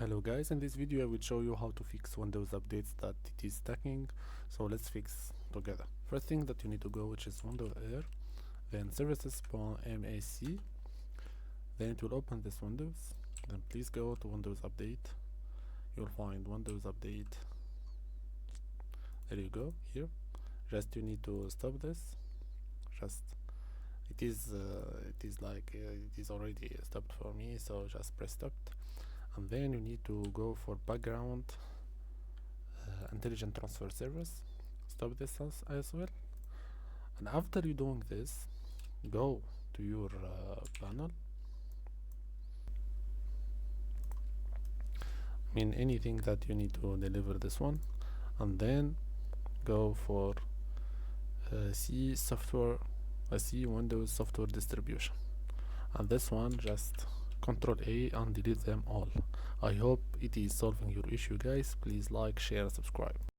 Hello guys, in this video I will show you how to fix Windows updates that it is stacking. So let's fix together. First thing that you need to go, which is Windows Air, then services.mac, then it will open this Windows. Then please go to Windows Update. You'll find Windows Update. There you go, here. Just you need to stop this. Just it is already stopped for me, so just press stop. And then you need to go for background intelligent transfer service. Stop this as well. And after you doing this, go to your panel. Anything that you need to deliver this one, and then go for C Windows software distribution, and this one just Control A and delete them all. I hope it is solving your issue guys. Please like, share, subscribe.